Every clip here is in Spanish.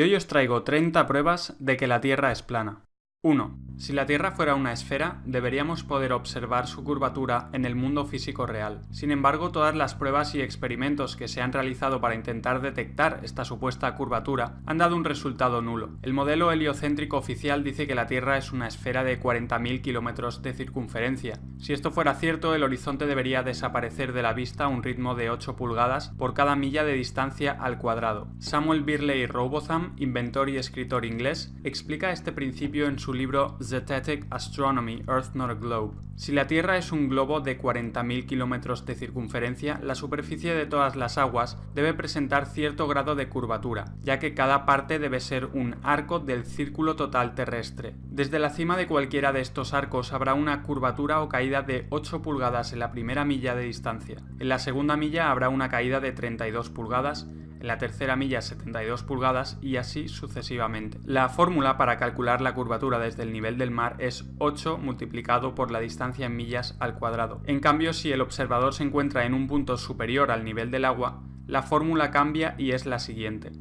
Y hoy os traigo 30 pruebas de que la Tierra es plana. 1. Si la Tierra fuera una esfera, deberíamos poder observar su curvatura en el mundo físico real. Sin embargo, todas las pruebas y experimentos que se han realizado para intentar detectar esta supuesta curvatura han dado un resultado nulo. El modelo heliocéntrico oficial dice que la Tierra es una esfera de 40.000 kilómetros de circunferencia. Si esto fuera cierto, el horizonte debería desaparecer de la vista a un ritmo de 8 pulgadas por cada milla de distancia al cuadrado. Samuel Birley Robotham, inventor y escritor inglés, explica este principio en su libro Zetetic Astronomy, Earth Not a Globe. Si la Tierra es un globo de 40.000 kilómetros de circunferencia, la superficie de todas las aguas debe presentar cierto grado de curvatura, ya que cada parte debe ser un arco del círculo total terrestre. Desde la cima de cualquiera de estos arcos habrá una curvatura o caída de 8 pulgadas en la primera milla de distancia. En la segunda milla habrá una caída de 32 pulgadas, en la tercera milla 72 pulgadas y así sucesivamente. La fórmula para calcular la curvatura desde el nivel del mar es 8 multiplicado por la distancia en millas al cuadrado. En cambio, si el observador se encuentra en un punto superior al nivel del agua, la fórmula cambia y es la siguiente.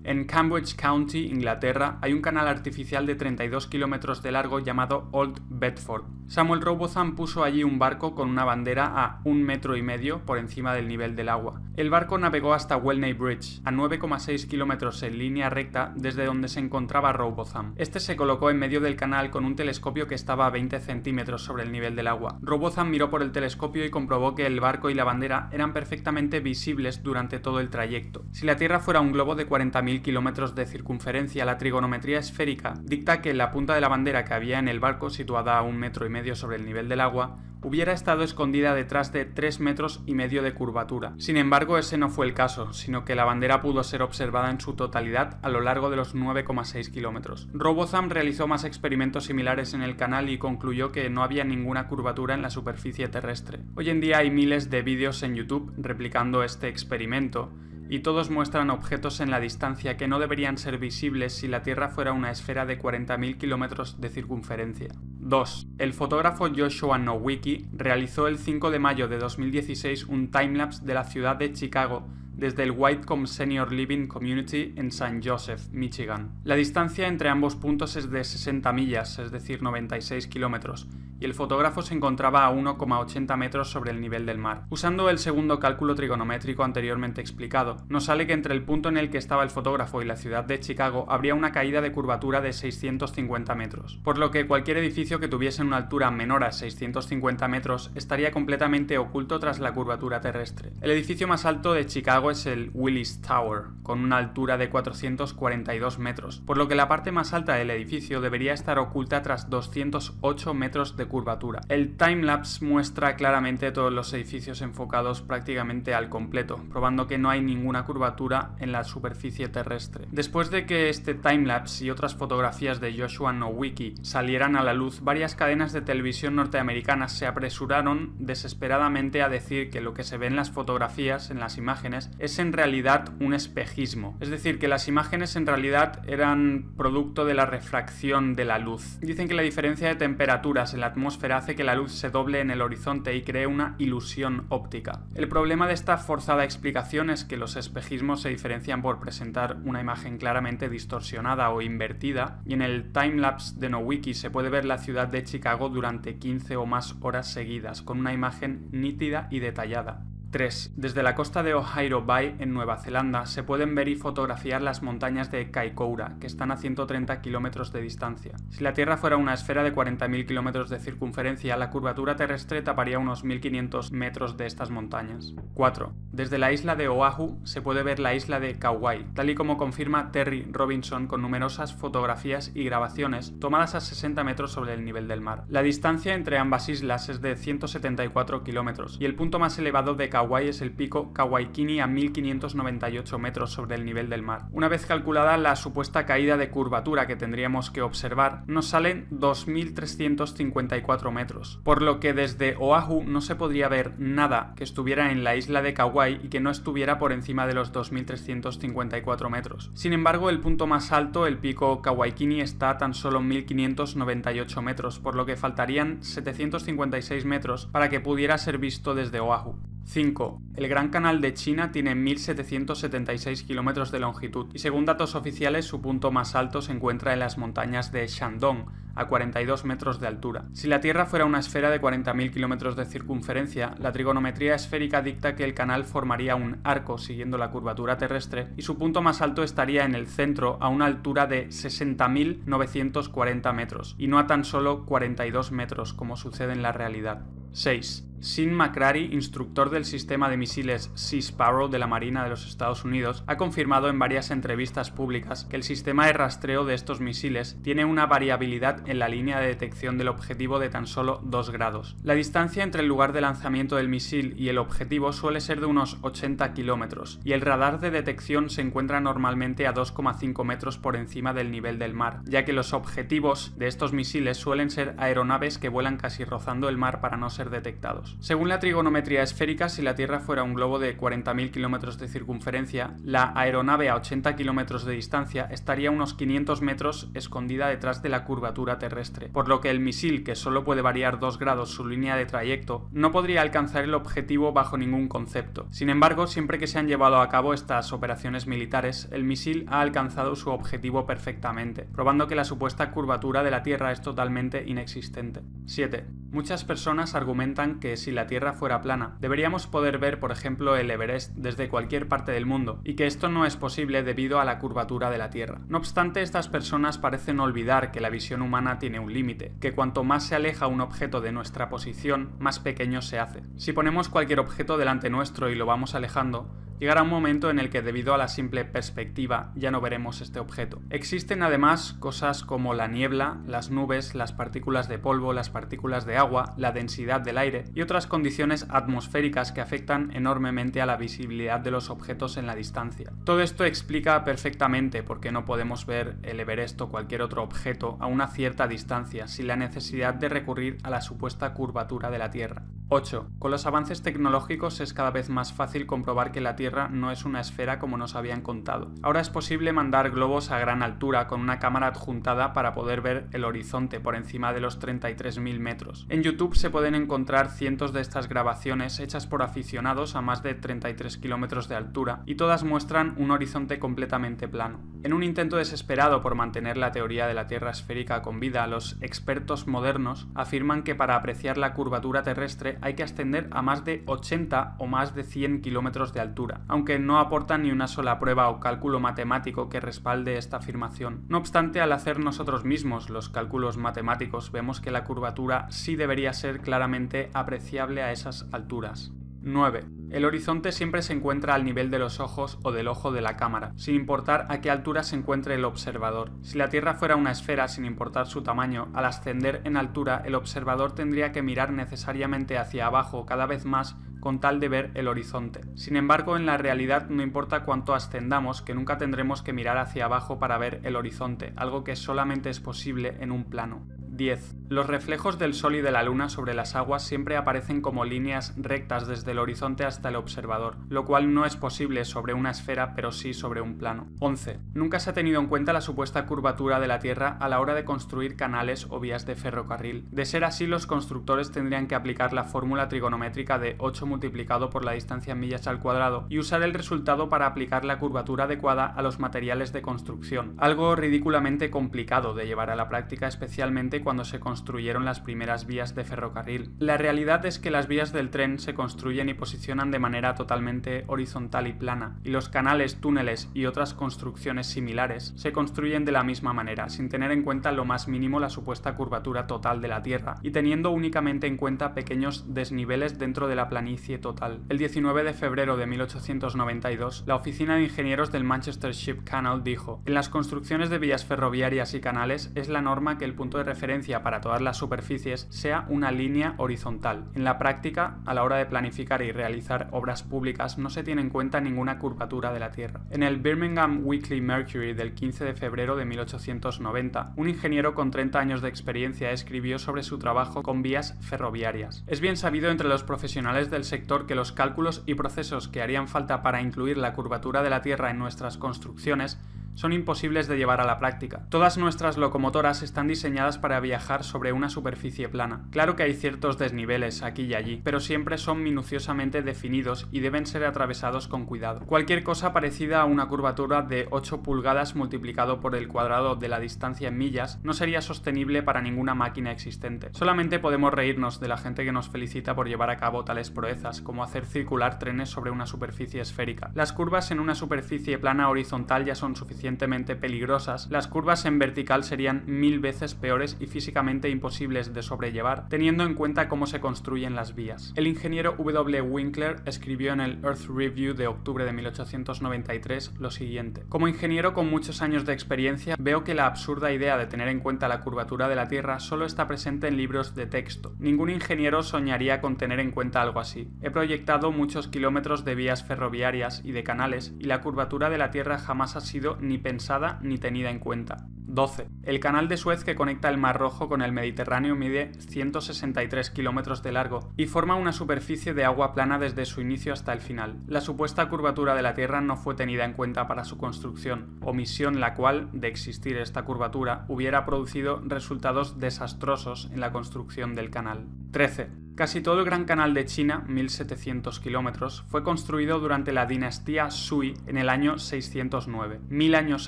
En Cambridge County, Inglaterra, hay un canal artificial de 32 kilómetros de largo llamado Old Bedford. Samuel Robotham puso allí un barco con una bandera a 1,5 metros por encima del nivel del agua. El barco navegó hasta Welney Bridge, a 9,6 kilómetros en línea recta desde donde se encontraba Robotham. Este se colocó en medio del canal con un telescopio que estaba a 20 centímetros sobre el nivel del agua. Robotham miró por el telescopio y comprobó que el barco y la bandera eran perfectamente visibles durante todo el trayecto. Si la Tierra fuera un globo de 40.000 kilómetros de circunferencia, la trigonometría esférica dicta que la punta de la bandera que había en el barco, situada a 1,5 metros sobre el nivel del agua, hubiera estado escondida detrás de 3,5 metros de curvatura. Sin embargo, ese no fue el caso, sino que la bandera pudo ser observada en su totalidad a lo largo de los 9,6 kilómetros. Robotham realizó más experimentos similares en el canal y concluyó que no había ninguna curvatura en la superficie terrestre. Hoy en día hay miles de vídeos en YouTube replicando este experimento, y todos muestran objetos en la distancia que no deberían ser visibles si la Tierra fuera una esfera de 40.000 kilómetros de circunferencia. 2. El fotógrafo Joshua Nowicki realizó el 5 de mayo de 2016 un timelapse de la ciudad de Chicago desde el Whitecomb Senior Living Community en St. Joseph, Michigan. La distancia entre ambos puntos es de 60 millas, es decir, 96 kilómetros, y el fotógrafo se encontraba a 1,80 metros sobre el nivel del mar. Usando el segundo cálculo trigonométrico anteriormente explicado, nos sale que entre el punto en el que estaba el fotógrafo y la ciudad de Chicago habría una caída de curvatura de 650 metros, por lo que cualquier edificio que tuviese una altura menor a 650 metros estaría completamente oculto tras la curvatura terrestre. El edificio más alto de Chicago es el Willis Tower, con una altura de 442 metros, por lo que la parte más alta del edificio debería estar oculta tras 208 metros de curvatura. El timelapse muestra claramente todos los edificios enfocados prácticamente al completo, probando que no hay ninguna curvatura en la superficie terrestre. Después de que este timelapse y otras fotografías de Joshua Nowicki salieran a la luz, varias cadenas de televisión norteamericanas se apresuraron desesperadamente a decir que lo que se ve en las fotografías, en las imágenes, es en realidad un espejismo. Es decir, que las imágenes en realidad eran producto de la refracción de la luz. Dicen que la diferencia de temperaturas en la atmósfera hace que la luz se doble en el horizonte y cree una ilusión óptica. El problema de esta forzada explicación es que los espejismos se diferencian por presentar una imagen claramente distorsionada o invertida, y en el timelapse de Nowicki se puede ver la ciudad de Chicago durante 15 o más horas seguidas, con una imagen nítida y detallada. 3. Desde la costa de Ohairo Bay, en Nueva Zelanda, se pueden ver y fotografiar las montañas de Kaikoura, que están a 130 kilómetros de distancia. Si la Tierra fuera una esfera de 40.000 kilómetros de circunferencia, la curvatura terrestre taparía unos 1.500 metros de estas montañas. 4. Desde la isla de Oahu se puede ver la isla de Kauai, tal y como confirma Terry Robinson con numerosas fotografías y grabaciones tomadas a 60 metros sobre el nivel del mar. La distancia entre ambas islas es de 174 kilómetros, y el punto más elevado de Kauai es el pico Kawaikini a 1.598 metros sobre el nivel del mar. Una vez calculada la supuesta caída de curvatura que tendríamos que observar, nos salen 2.354 metros, por lo que desde Oahu no se podría ver nada que estuviera en la isla de Kauai y que no estuviera por encima de los 2.354 metros. Sin embargo, el punto más alto, el pico Kawaikini, está a tan solo 1.598 metros, por lo que faltarían 756 metros para que pudiera ser visto desde Oahu. 5. El Gran Canal de China tiene 1.776 kilómetros de longitud y según datos oficiales su punto más alto se encuentra en las montañas de Shandong, a 42 metros de altura. Si la Tierra fuera una esfera de 40.000 kilómetros de circunferencia, la trigonometría esférica dicta que el canal formaría un arco siguiendo la curvatura terrestre y su punto más alto estaría en el centro a una altura de 60.940 metros y no a tan solo 42 metros como sucede en la realidad. 6. Sean McCrary, instructor del sistema de misiles Sea Sparrow de la Marina de los Estados Unidos, ha confirmado en varias entrevistas públicas que el sistema de rastreo de estos misiles tiene una variabilidad en la línea de detección del objetivo de tan solo 2 grados. La distancia entre el lugar de lanzamiento del misil y el objetivo suele ser de unos 80 kilómetros, y el radar de detección se encuentra normalmente a 2,5 metros por encima del nivel del mar, ya que los objetivos de estos misiles suelen ser aeronaves que vuelan casi rozando el mar para no ser detectados. Según la trigonometría esférica, si la Tierra fuera un globo de 40.000 kilómetros de circunferencia, la aeronave a 80 kilómetros de distancia estaría a unos 500 metros escondida detrás de la curvatura terrestre, por lo que el misil, que solo puede variar 2 grados su línea de trayecto, no podría alcanzar el objetivo bajo ningún concepto. Sin embargo, siempre que se han llevado a cabo estas operaciones militares, el misil ha alcanzado su objetivo perfectamente, probando que la supuesta curvatura de la Tierra es totalmente inexistente. 7. Muchas personas argumentan que si la Tierra fuera plana, deberíamos poder ver, por ejemplo, el Everest desde cualquier parte del mundo, y que esto no es posible debido a la curvatura de la Tierra. No obstante, estas personas parecen olvidar que la visión humana tiene un límite, que cuanto más se aleja un objeto de nuestra posición, más pequeño se hace. Si ponemos cualquier objeto delante nuestro y lo vamos alejando, llegará un momento en el que debido a la simple perspectiva ya no veremos este objeto. Existen además cosas como la niebla, las nubes, las partículas de polvo, las partículas de agua, la densidad del aire y otras condiciones atmosféricas que afectan enormemente a la visibilidad de los objetos en la distancia. Todo esto explica perfectamente por qué no podemos ver el Everest o cualquier otro objeto a una cierta distancia sin la necesidad de recurrir a la supuesta curvatura de la Tierra. 8. Con los avances tecnológicos es cada vez más fácil comprobar que la Tierra no es una esfera como nos habían contado. Ahora es posible mandar globos a gran altura con una cámara adjuntada para poder ver el horizonte por encima de los 33.000 metros. En YouTube se pueden encontrar cientos de estas grabaciones hechas por aficionados a más de 33 kilómetros de altura y todas muestran un horizonte completamente plano. En un intento desesperado por mantener la teoría de la Tierra esférica con vida, los expertos modernos afirman que para apreciar la curvatura terrestre hay que ascender a más de 80 o más de 100 kilómetros de altura, aunque no aportan ni una sola prueba o cálculo matemático que respalde esta afirmación. No obstante, al hacer nosotros mismos los cálculos matemáticos, vemos que la curvatura sí debería ser claramente apreciable a esas alturas. 9. El horizonte siempre se encuentra al nivel de los ojos o del ojo de la cámara, sin importar a qué altura se encuentre el observador. Si la Tierra fuera una esfera, sin importar su tamaño, al ascender en altura, el observador tendría que mirar necesariamente hacia abajo cada vez más con tal de ver el horizonte. Sin embargo, en la realidad no importa cuánto ascendamos, que nunca tendremos que mirar hacia abajo para ver el horizonte, algo que solamente es posible en un plano. 10. Los reflejos del Sol y de la Luna sobre las aguas siempre aparecen como líneas rectas desde el horizonte hasta el observador, lo cual no es posible sobre una esfera, pero sí sobre un plano. 11. Nunca se ha tenido en cuenta la supuesta curvatura de la Tierra a la hora de construir canales o vías de ferrocarril. De ser así, los constructores tendrían que aplicar la fórmula trigonométrica de 8 multiplicado por la distancia en millas al cuadrado y usar el resultado para aplicar la curvatura adecuada a los materiales de construcción, algo ridículamente complicado de llevar a la práctica, especialmente cuando se construyeron las primeras vías de ferrocarril. La realidad es que las vías del tren se construyen y posicionan de manera totalmente horizontal y plana, y los canales, túneles y otras construcciones similares se construyen de la misma manera, sin tener en cuenta lo más mínimo la supuesta curvatura total de la Tierra, y teniendo únicamente en cuenta pequeños desniveles dentro de la planicie total. El 19 de febrero de 1892, la Oficina de Ingenieros del Manchester Ship Canal dijo: en las construcciones de vías ferroviarias y canales es la norma que el punto de referencia para todas las superficies sea una línea horizontal. En la práctica, a la hora de planificar y realizar obras públicas, no se tiene en cuenta ninguna curvatura de la Tierra. En el Birmingham Weekly Mercury del 15 de febrero de 1890, un ingeniero con 30 años de experiencia escribió sobre su trabajo con vías ferroviarias. Es bien sabido entre los profesionales del sector que los cálculos y procesos que harían falta para incluir la curvatura de la Tierra en nuestras construcciones son imposibles de llevar a la práctica. Todas nuestras locomotoras están diseñadas para viajar sobre una superficie plana. Claro que hay ciertos desniveles aquí y allí, pero siempre son minuciosamente definidos y deben ser atravesados con cuidado. Cualquier cosa parecida a una curvatura de 8 pulgadas multiplicado por el cuadrado de la distancia en millas no sería sostenible para ninguna máquina existente. Solamente podemos reírnos de la gente que nos felicita por llevar a cabo tales proezas, como hacer circular trenes sobre una superficie esférica. Las curvas en una superficie plana horizontal ya son suficientemente peligrosas, las curvas en vertical serían 1000 veces peores y físicamente imposibles de sobrellevar, teniendo en cuenta cómo se construyen las vías. El ingeniero W. Winkler escribió en el Earth Review de octubre de 1893 lo siguiente: como ingeniero con muchos años de experiencia, veo que la absurda idea de tener en cuenta la curvatura de la Tierra solo está presente en libros de texto. Ningún ingeniero soñaría con tener en cuenta algo así. He proyectado muchos kilómetros de vías ferroviarias y de canales, y la curvatura de la Tierra jamás ha sido ni pensada ni tenida en cuenta. 12. El canal de Suez que conecta el Mar Rojo con el Mediterráneo mide 163 kilómetros de largo y forma una superficie de agua plana desde su inicio hasta el final. La supuesta curvatura de la Tierra no fue tenida en cuenta para su construcción, omisión la cual, de existir esta curvatura, hubiera producido resultados desastrosos en la construcción del canal. 13. Casi todo el Gran Canal de China, 1700 kilómetros, fue construido durante la dinastía Sui en el año 609, 1000 años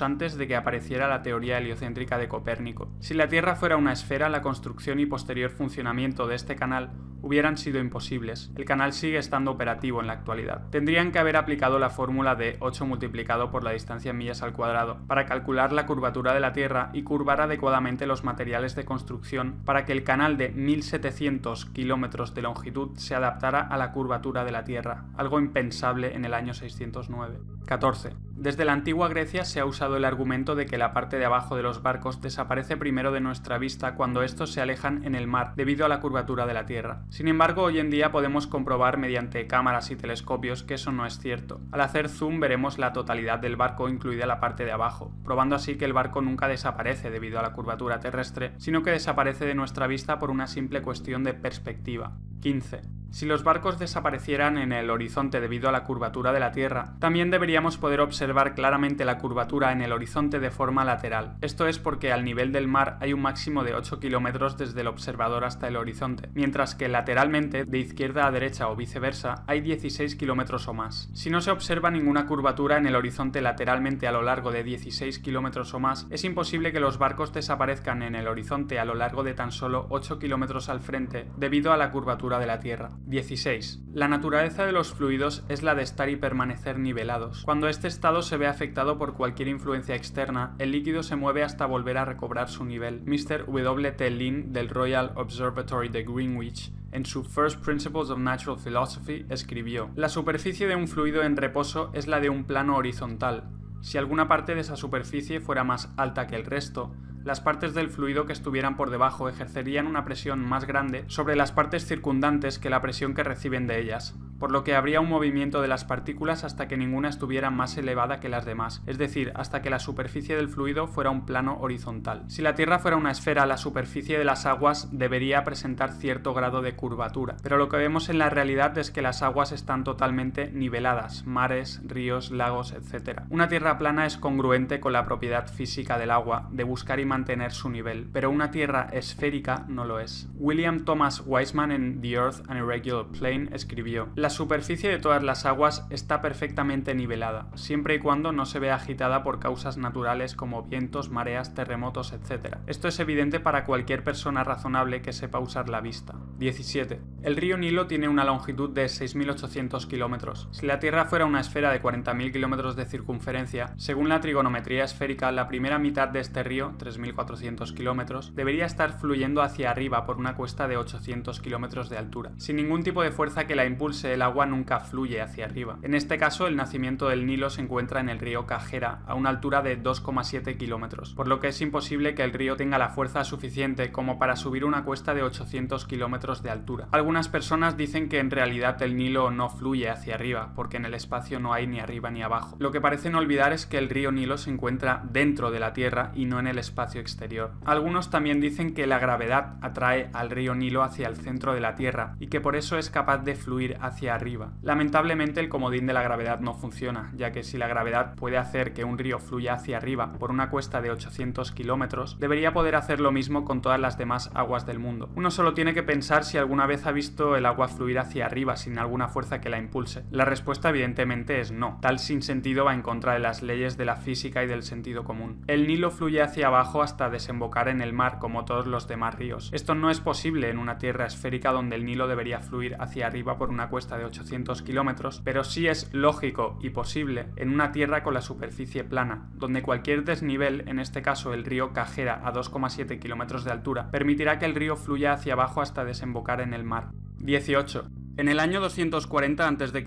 antes de que apareciera la teoría heliocéntrica de Copérnico. Si la Tierra fuera una esfera, la construcción y posterior funcionamiento de este canal hubieran sido imposibles. El canal sigue estando operativo en la actualidad. Tendrían que haber aplicado la fórmula de 8 multiplicado por la distancia en millas al cuadrado para calcular la curvatura de la Tierra y curvar adecuadamente los materiales de construcción para que el canal de 1700 kilómetros de longitud se adaptara a la curvatura de la Tierra, algo impensable en el año 609. 14. Desde la antigua Grecia se ha usado el argumento de que la parte de abajo de los barcos desaparece primero de nuestra vista cuando estos se alejan en el mar debido a la curvatura de la Tierra. Sin embargo, hoy en día podemos comprobar mediante cámaras y telescopios que eso no es cierto. Al hacer zoom veremos la totalidad del barco, incluida la parte de abajo, probando así que el barco nunca desaparece debido a la curvatura terrestre, sino que desaparece de nuestra vista por una simple cuestión de perspectiva. 15. Si los barcos desaparecieran en el horizonte debido a la curvatura de la Tierra, también deberíamos poder observar claramente la curvatura en el horizonte de forma lateral. Esto es porque al nivel del mar hay un máximo de 8 kilómetros desde el observador hasta el horizonte, mientras que lateralmente, de izquierda a derecha o viceversa, hay 16 kilómetros o más. Si no se observa ninguna curvatura en el horizonte lateralmente a lo largo de 16 kilómetros o más, es imposible que los barcos desaparezcan en el horizonte a lo largo de tan solo 8 kilómetros al frente debido a la curvatura de la Tierra. 16. La naturaleza de los fluidos es la de estar y permanecer nivelados. Cuando este estado se ve afectado por cualquier influencia externa, el líquido se mueve hasta volver a recobrar su nivel. Mr. W. T. Lin del Royal Observatory de Greenwich, en su First Principles of Natural Philosophy, escribió: la superficie de un fluido en reposo es la de un plano horizontal. Si alguna parte de esa superficie fuera más alta que el resto, las partes del fluido que estuvieran por debajo ejercerían una presión más grande sobre las partes circundantes que la presión que reciben de ellas, por lo que habría un movimiento de las partículas hasta que ninguna estuviera más elevada que las demás, es decir, hasta que la superficie del fluido fuera un plano horizontal. Si la Tierra fuera una esfera, la superficie de las aguas debería presentar cierto grado de curvatura, pero lo que vemos en la realidad es que las aguas están totalmente niveladas, mares, ríos, lagos, etc. Una Tierra plana es congruente con la propiedad física del agua, de buscar y mantener su nivel, pero una Tierra esférica no lo es. William Thomas Weisman en The Earth an Irregular Plane escribió: la superficie de todas las aguas está perfectamente nivelada, siempre y cuando no se vea agitada por causas naturales como vientos, mareas, terremotos, etc. Esto es evidente para cualquier persona razonable que sepa usar la vista. 17. El río Nilo tiene una longitud de 6.800 kilómetros. Si la Tierra fuera una esfera de 40.000 kilómetros de circunferencia, según la trigonometría esférica, la primera mitad de este río, 3.400 kilómetros, debería estar fluyendo hacia arriba por una cuesta de 800 kilómetros de altura. Sin ningún tipo de fuerza que la impulse, el agua nunca fluye hacia arriba. En este caso, el nacimiento del Nilo se encuentra en el río Cajera, a una altura de 2,7 kilómetros, por lo que es imposible que el río tenga la fuerza suficiente como para subir una cuesta de 800 kilómetros de altura. Algunas Algunas personas dicen que en realidad el Nilo no fluye hacia arriba, porque en el espacio no hay ni arriba ni abajo. Lo que parecen olvidar es que el río Nilo se encuentra dentro de la Tierra y no en el espacio exterior. Algunos también dicen que la gravedad atrae al río Nilo hacia el centro de la Tierra y que por eso es capaz de fluir hacia arriba. Lamentablemente el comodín de la gravedad no funciona, ya que si la gravedad puede hacer que un río fluya hacia arriba por una cuesta de 800 kilómetros, debería poder hacer lo mismo con todas las demás aguas del mundo. Uno solo tiene que pensar si alguna vez ha visto el agua fluir hacia arriba sin alguna fuerza que la impulse. La respuesta evidentemente es no. Tal sinsentido va en contra de las leyes de la física y del sentido común. El Nilo fluye hacia abajo hasta desembocar en el mar como todos los demás ríos. Esto no es posible en una tierra esférica donde el Nilo debería fluir hacia arriba por una cuesta de 800 kilómetros, pero sí es lógico y posible en una tierra con la superficie plana, donde cualquier desnivel, en este caso el río Cajera a 2,7 kilómetros de altura, permitirá que el río fluya hacia abajo hasta desembocar en el mar. 18. En el año 240 a.C.,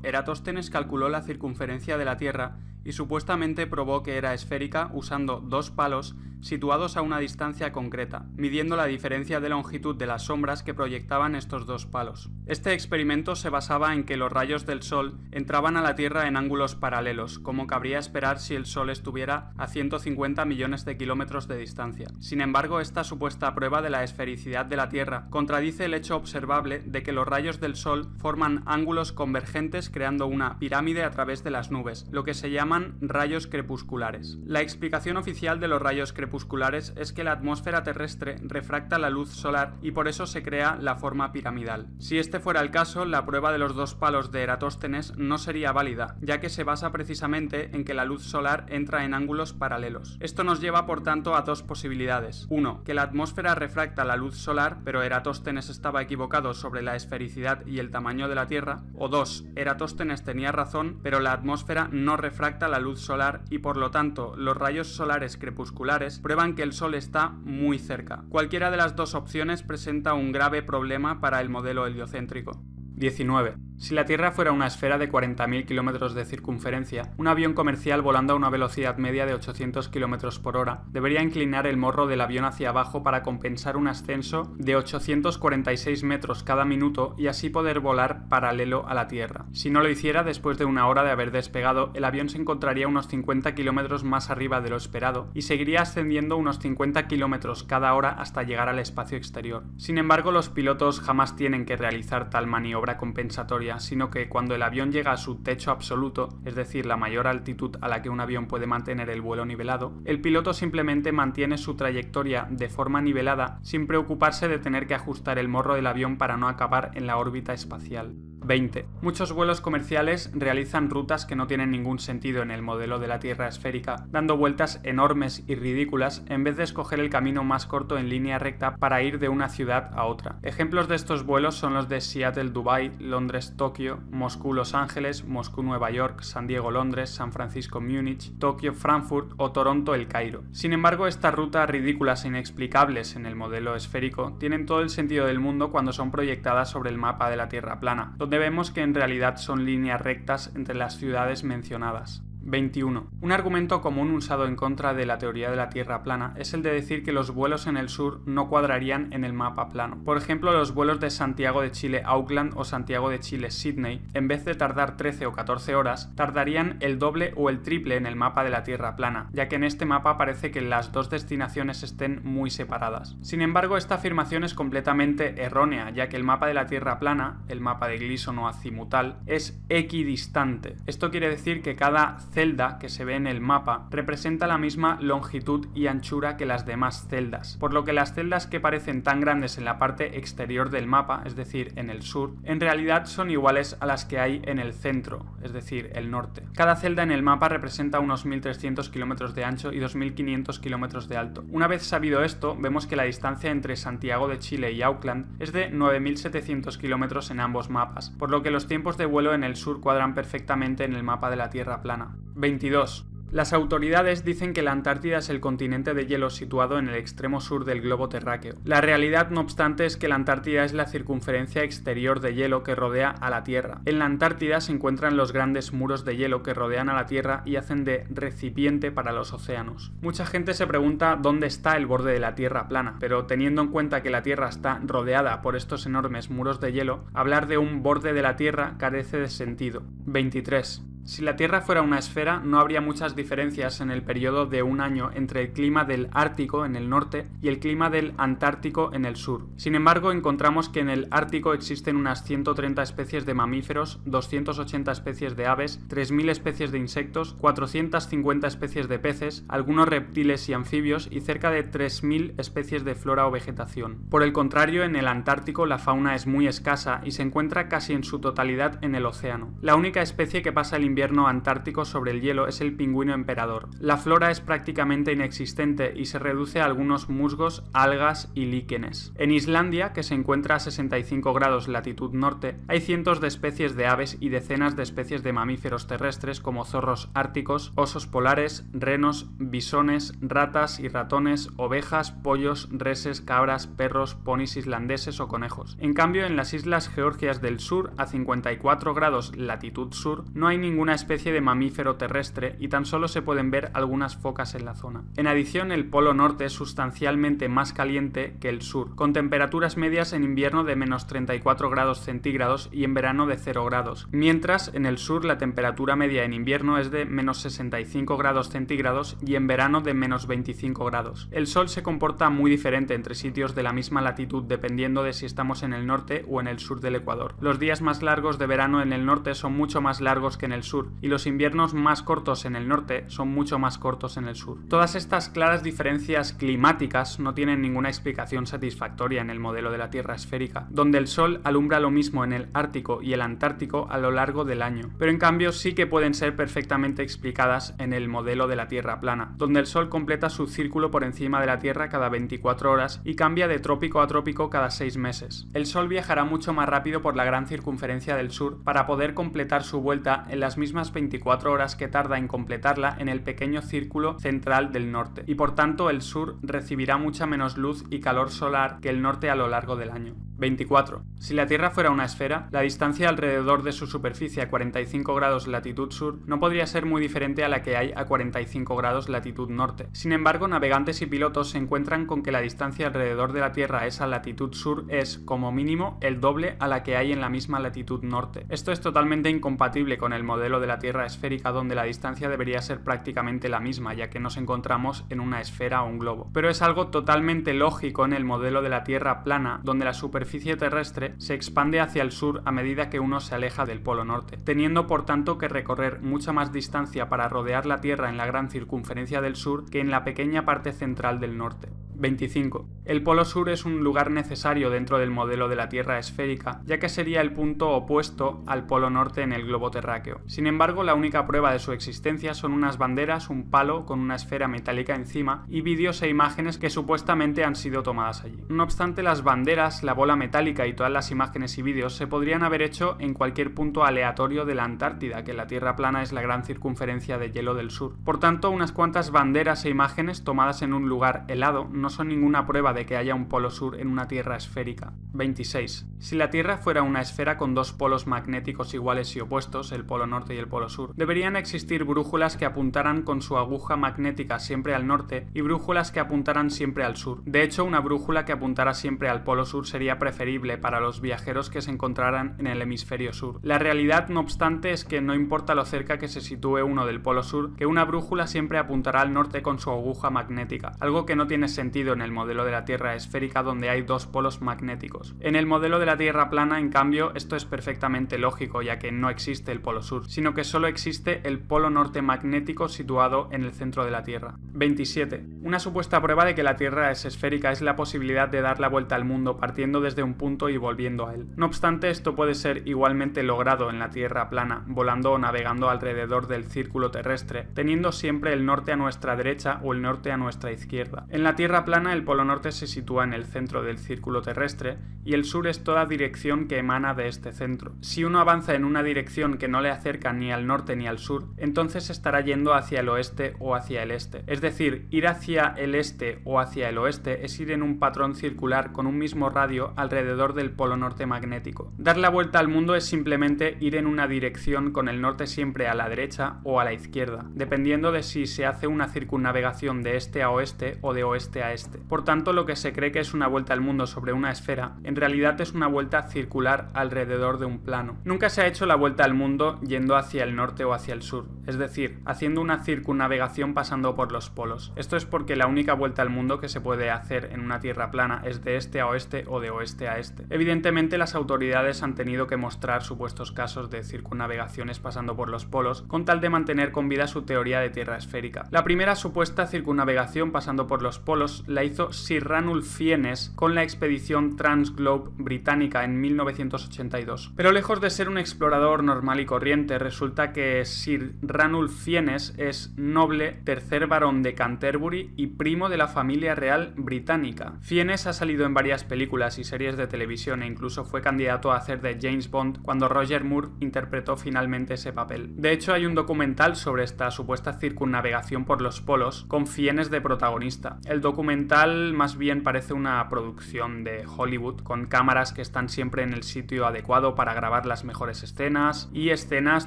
Eratóstenes calculó la circunferencia de la Tierra y supuestamente probó que era esférica usando dos palos situados a una distancia concreta, midiendo la diferencia de longitud de las sombras que proyectaban estos dos palos. Este experimento se basaba en que los rayos del Sol entraban a la Tierra en ángulos paralelos, como cabría esperar si el Sol estuviera a 150 millones de kilómetros de distancia. Sin embargo, esta supuesta prueba de la esfericidad de la Tierra contradice el hecho observable de que los rayos del Sol forman ángulos convergentes creando una pirámide a través de las nubes, lo que se llaman rayos crepusculares. La explicación oficial de los rayos crepusculares es que la atmósfera terrestre refracta la luz solar y por eso se crea la forma piramidal. Si este fuera el caso, la prueba de los dos palos de Eratóstenes no sería válida, ya que se basa precisamente en que la luz solar entra en ángulos paralelos. Esto nos lleva por tanto a dos posibilidades. 1. Que la atmósfera refracta la luz solar, pero Eratóstenes estaba equivocado sobre la esfericidad y el tamaño de la Tierra. O 2. Eratóstenes tenía razón, pero la atmósfera no refracta la luz solar y por lo tanto los rayos solares crepusculares prueban que el Sol está muy cerca. Cualquiera de las dos opciones presenta un grave problema para el modelo heliocéntrico. 19. Si la Tierra fuera una esfera de 40.000 kilómetros de circunferencia, un avión comercial volando a una velocidad media de 800 kilómetros por hora debería inclinar el morro del avión hacia abajo para compensar un ascenso de 846 metros cada minuto y así poder volar paralelo a la Tierra. Si no lo hiciera, después de una hora de haber despegado, el avión se encontraría unos 50 kilómetros más arriba de lo esperado y seguiría ascendiendo unos 50 kilómetros cada hora hasta llegar al espacio exterior. Sin embargo, los pilotos jamás tienen que realizar tal maniobra compensatoria, sino que cuando el avión llega a su techo absoluto, es decir, la mayor altitud a la que un avión puede mantener el vuelo nivelado, el piloto simplemente mantiene su trayectoria de forma nivelada sin preocuparse de tener que ajustar el morro del avión para no acabar en la órbita espacial. 20. Muchos vuelos comerciales realizan rutas que no tienen ningún sentido en el modelo de la Tierra esférica, dando vueltas enormes y ridículas en vez de escoger el camino más corto en línea recta para ir de una ciudad a otra. Ejemplos de estos vuelos son los de Seattle-Dubái, Londres-Tokio, Moscú-Los Ángeles, Moscú-Nueva York, San Diego-Londres, San Francisco-Múnich, Tokio-Frankfurt o Toronto-El Cairo. Sin embargo, estas rutas ridículas e inexplicables en el modelo esférico tienen todo el sentido del mundo cuando son proyectadas sobre el mapa de la Tierra plana, donde vemos que en realidad son líneas rectas entre las ciudades mencionadas. 21. Un argumento común usado en contra de la teoría de la Tierra plana es el de decir que los vuelos en el sur no cuadrarían en el mapa plano. Por ejemplo, los vuelos de Santiago de Chile a Auckland o Santiago de Chile Sydney, en vez de tardar 13 o 14 horas, tardarían el doble o el triple en el mapa de la Tierra plana, ya que en este mapa parece que las dos destinaciones estén muy separadas. Sin embargo, esta afirmación es completamente errónea, ya que el mapa de la Tierra plana, el mapa de Gleason o azimutal, es equidistante. Esto quiere decir que cada celda que se ve en el mapa representa la misma longitud y anchura que las demás celdas, por lo que las celdas que parecen tan grandes en la parte exterior del mapa, es decir, en el sur, en realidad son iguales a las que hay en el centro, es decir, el norte. Cada celda en el mapa representa unos 1.300 kilómetros de ancho y 2.500 kilómetros de alto. Una vez sabido esto, vemos que la distancia entre Santiago de Chile y Auckland es de 9.700 kilómetros en ambos mapas, por lo que los tiempos de vuelo en el sur cuadran perfectamente en el mapa de la Tierra plana. 22. Las autoridades dicen que la Antártida es el continente de hielo situado en el extremo sur del globo terráqueo. La realidad, no obstante, es que la Antártida es la circunferencia exterior de hielo que rodea a la Tierra. En la Antártida se encuentran los grandes muros de hielo que rodean a la Tierra y hacen de recipiente para los océanos. Mucha gente se pregunta dónde está el borde de la Tierra plana, pero teniendo en cuenta que la Tierra está rodeada por estos enormes muros de hielo, hablar de un borde de la Tierra carece de sentido. 23. Si la Tierra fuera una esfera, no habría muchas diferencias en el periodo de un año entre el clima del Ártico en el norte y el clima del Antártico en el sur. Sin embargo, encontramos que en el Ártico existen unas 130 especies de mamíferos, 280 especies de aves, 3.000 especies de insectos, 450 especies de peces, algunos reptiles y anfibios y cerca de 3.000 especies de flora o vegetación. Por el contrario, en el Antártico la fauna es muy escasa y se encuentra casi en su totalidad en el océano. La única especie que pasa el invierno antártico sobre el hielo es el pingüino emperador. La flora es prácticamente inexistente y se reduce a algunos musgos, algas y líquenes. En Islandia, que se encuentra a 65 grados latitud norte, hay cientos de especies de aves y decenas de especies de mamíferos terrestres como zorros árticos, osos polares, renos, bisones, ratas y ratones, ovejas, pollos, reses, cabras, perros, ponis islandeses o conejos. En cambio, en las islas Georgias del Sur, a 54 grados latitud sur, no hay ninguna especie de mamífero terrestre y tan solo se pueden ver algunas focas en la zona. En adición, el polo norte es sustancialmente más caliente que el sur, con temperaturas medias en invierno de menos 34 grados centígrados y en verano de 0 grados, mientras en el sur la temperatura media en invierno es de menos 65 grados centígrados y en verano de menos 25 grados. El sol se comporta muy diferente entre sitios de la misma latitud dependiendo de si estamos en el norte o en el sur del Ecuador. Los días más largos de verano en el norte son mucho más largos que en el sur y los inviernos más cortos en el norte son mucho más cortos en el sur. Todas estas claras diferencias climáticas no tienen ninguna explicación satisfactoria en el modelo de la Tierra esférica, donde el Sol alumbra lo mismo en el Ártico y el Antártico a lo largo del año, pero en cambio sí que pueden ser perfectamente explicadas en el modelo de la Tierra plana, donde el Sol completa su círculo por encima de la Tierra cada 24 horas y cambia de trópico a trópico cada 6 meses. El Sol viajará mucho más rápido por la gran circunferencia del sur para poder completar su vuelta en las mismas 24 horas que tarda en completarla en el pequeño círculo central del norte, y por tanto el sur recibirá mucha menos luz y calor solar que el norte a lo largo del año. 24. Si la Tierra fuera una esfera, la distancia alrededor de su superficie a 45 grados latitud sur no podría ser muy diferente a la que hay a 45 grados latitud norte. Sin embargo, navegantes y pilotos se encuentran con que la distancia alrededor de la Tierra a esa latitud sur es, como mínimo, el doble a la que hay en la misma latitud norte. Esto es totalmente incompatible con el modelo de la Tierra esférica, donde la distancia debería ser prácticamente la misma, ya que nos encontramos en una esfera o un globo. Pero es algo totalmente lógico en el modelo de la Tierra plana, donde la superficie terrestre se expande hacia el sur a medida que uno se aleja del polo norte, teniendo por tanto que recorrer mucha más distancia para rodear la Tierra en la gran circunferencia del sur que en la pequeña parte central del norte. 25. El polo sur es un lugar necesario dentro del modelo de la Tierra esférica, ya que sería el punto opuesto al polo norte en el globo terráqueo. Sin embargo, la única prueba de su existencia son unas banderas, un palo con una esfera metálica encima y vídeos e imágenes que supuestamente han sido tomadas allí. No obstante, las banderas, la bola metálica y todas las imágenes y vídeos se podrían haber hecho en cualquier punto aleatorio de la Antártida, que la Tierra plana es la gran circunferencia de hielo del sur. Por tanto, unas cuantas banderas e imágenes tomadas en un lugar helado no son ninguna prueba de que haya un polo sur en una Tierra esférica. 26. Si la Tierra fuera una esfera con dos polos magnéticos iguales y opuestos, el polo norte y el polo sur, deberían existir brújulas que apuntaran con su aguja magnética siempre al norte y brújulas que apuntaran siempre al sur. De hecho, una brújula que apuntara siempre al polo sur sería preferible para los viajeros que se encontraran en el hemisferio sur. La realidad, no obstante, es que no importa lo cerca que se sitúe uno del polo sur, que una brújula siempre apuntará al norte con su aguja magnética, algo que no tiene sentido en el modelo de la Tierra esférica, donde hay dos polos magnéticos. En el modelo de la Tierra plana, en cambio, esto es perfectamente lógico, ya que no existe el polo sur, sino que solo existe el polo norte magnético situado en el centro de la Tierra. 27. Una supuesta prueba de que la Tierra es esférica es la posibilidad de dar la vuelta al mundo partiendo desde un punto y volviendo a él. No obstante, esto puede ser igualmente logrado en la Tierra plana, volando o navegando alrededor del círculo terrestre, teniendo siempre el norte a nuestra derecha o el norte a nuestra izquierda. En la Tierra plana plana, el polo norte se sitúa en el centro del círculo terrestre y el sur es toda dirección que emana de este centro. Si uno avanza en una dirección que no le acerca ni al norte ni al sur, entonces estará yendo hacia el oeste o hacia el este. Es decir, ir hacia el este o hacia el oeste es ir en un patrón circular con un mismo radio alrededor del polo norte magnético. Dar la vuelta al mundo es simplemente ir en una dirección con el norte siempre a la derecha o a la izquierda, dependiendo de si se hace una circunnavegación de este a oeste o de oeste a este. Por tanto, lo que se cree que es una vuelta al mundo sobre una esfera, en realidad es una vuelta circular alrededor de un plano. Nunca se ha hecho la vuelta al mundo yendo hacia el norte o hacia el sur, es decir, haciendo una circunnavegación pasando por los polos. Esto es porque la única vuelta al mundo que se puede hacer en una tierra plana es de este a oeste o de oeste a este. Evidentemente, las autoridades han tenido que mostrar supuestos casos de circunnavegaciones pasando por los polos con tal de mantener con vida su teoría de tierra esférica. La primera supuesta circunnavegación pasando por los polos la hizo Sir Ranulph Fiennes con la expedición Transglobe británica en 1982. Pero lejos de ser un explorador normal y corriente, resulta que Sir Ranulph Fiennes es noble, tercer barón de Canterbury y primo de la familia real británica. Fiennes ha salido en varias películas y series de televisión e incluso fue candidato a hacer de James Bond cuando Roger Moore interpretó finalmente ese papel. De hecho, hay un documental sobre esta supuesta circunnavegación por los polos con Fiennes de protagonista. El documental más bien parece una producción de Hollywood con cámaras que están siempre en el sitio adecuado para grabar las mejores escenas y escenas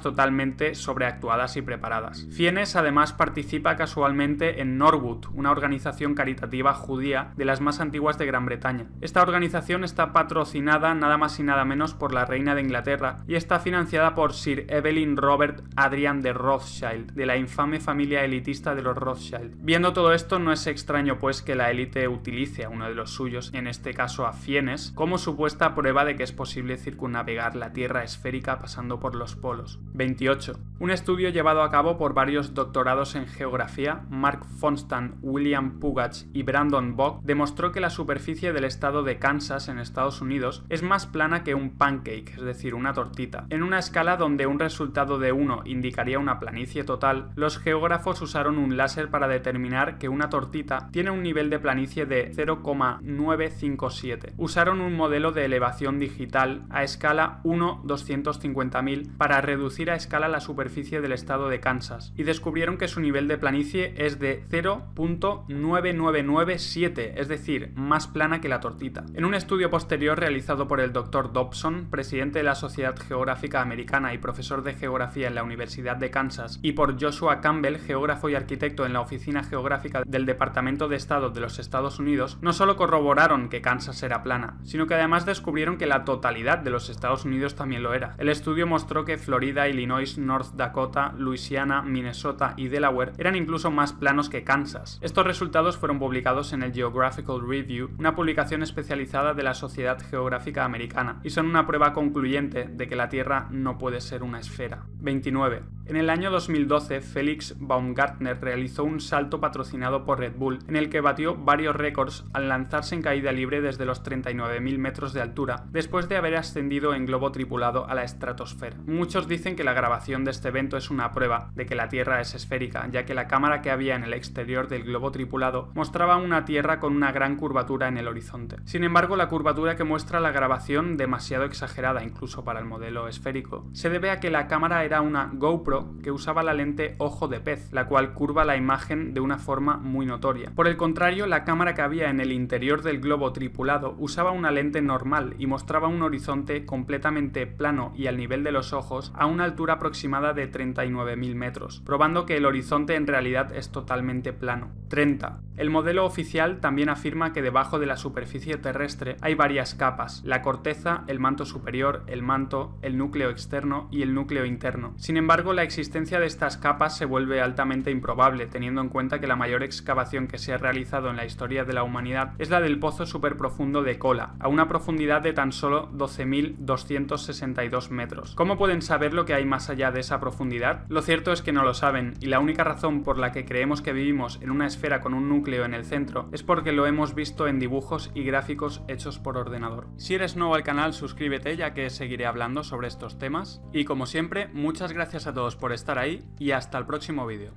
totalmente sobreactuadas y preparadas. Fiennes además participa casualmente en Norwood, una organización caritativa judía de las más antiguas de Gran Bretaña. Esta organización está patrocinada nada más y nada menos por la reina de Inglaterra y está financiada por Sir Evelyn Robert Adrian de Rothschild, de la infame familia elitista de los Rothschild. Viendo todo esto, no es extraño pues que la élite utilice a uno de los suyos, en este caso a Fiennes, como supuesta prueba de que es posible circunnavegar la Tierra esférica pasando por los polos. 28. Un estudio llevado a cabo por varios doctorados en geografía, Mark Fonstan, William Pugach y Brandon Bogg, demostró que la superficie del estado de Kansas en Estados Unidos es más plana que un pancake, es decir, una tortita. En una escala donde un resultado de 1 indicaría una planicie total, los geógrafos usaron un láser para determinar que una tortita tiene un nivel de planicie de 0,957. Usaron un modelo de elevación digital a escala 1/250.000 para reducir a escala la superficie del estado de Kansas y descubrieron que su nivel de planicie es de 0,9997, es decir, más plana que la tortita. En un estudio posterior realizado por el Dr. Dobson, presidente de la Sociedad Geográfica Americana y profesor de geografía en la Universidad de Kansas, y por Joshua Campbell, geógrafo y arquitecto en la Oficina Geográfica del Departamento de Estado de los Estados Unidos, no solo corroboraron que Kansas era plana, sino que además descubrieron que la totalidad de los Estados Unidos también lo era. El estudio mostró que Florida, Illinois, North Dakota, Luisiana, Minnesota y Delaware eran incluso más planos que Kansas. Estos resultados fueron publicados en el Geographical Review, una publicación especializada de la Sociedad Geográfica Americana, y son una prueba concluyente de que la Tierra no puede ser una esfera. 29. En el año 2012, Felix Baumgartner realizó un salto patrocinado por Red Bull, en el que batió varios récords al lanzarse en caída libre desde los 39.000 metros de altura, después de haber ascendido en globo tripulado a la estratosfera. Muchos dicen que la grabación de este evento es una prueba de que la Tierra es esférica, ya que la cámara que había en el exterior del globo tripulado mostraba una Tierra con una gran curvatura en el horizonte. Sin embargo, la curvatura que muestra la grabación, demasiado exagerada incluso para el modelo esférico, se debe a que la cámara era una GoPro que usaba la lente ojo de pez, la cual curva la imagen de una forma muy notoria. Por el contrario, la cámara que había en el interior del globo tripulado usaba una lente normal y mostraba un horizonte completamente plano y al nivel de los ojos a una altura aproximada de 39.000 metros, probando que el horizonte en realidad es totalmente plano. 30. El modelo oficial también afirma que debajo de la superficie terrestre hay varias capas: la corteza, el manto superior, el manto, el núcleo externo y el núcleo interno. Sin embargo, la existencia de estas capas se vuelve altamente improbable, teniendo en cuenta que la mayor excavación que se ha realizado en la historia de la humanidad es la del pozo superprofundo de Kola, a una profundidad de tan solo 12.262 metros. ¿Cómo pueden saber lo que hay más allá de esa profundidad? Lo cierto es que no lo saben, y la única razón por la que creemos que vivimos en una esfera con un núcleo en el centro es porque lo hemos visto en dibujos y gráficos hechos por ordenador. Si eres nuevo al canal, suscríbete, ya que seguiré hablando sobre estos temas, y como siempre, muchas gracias a todos por estar ahí y hasta el próximo vídeo.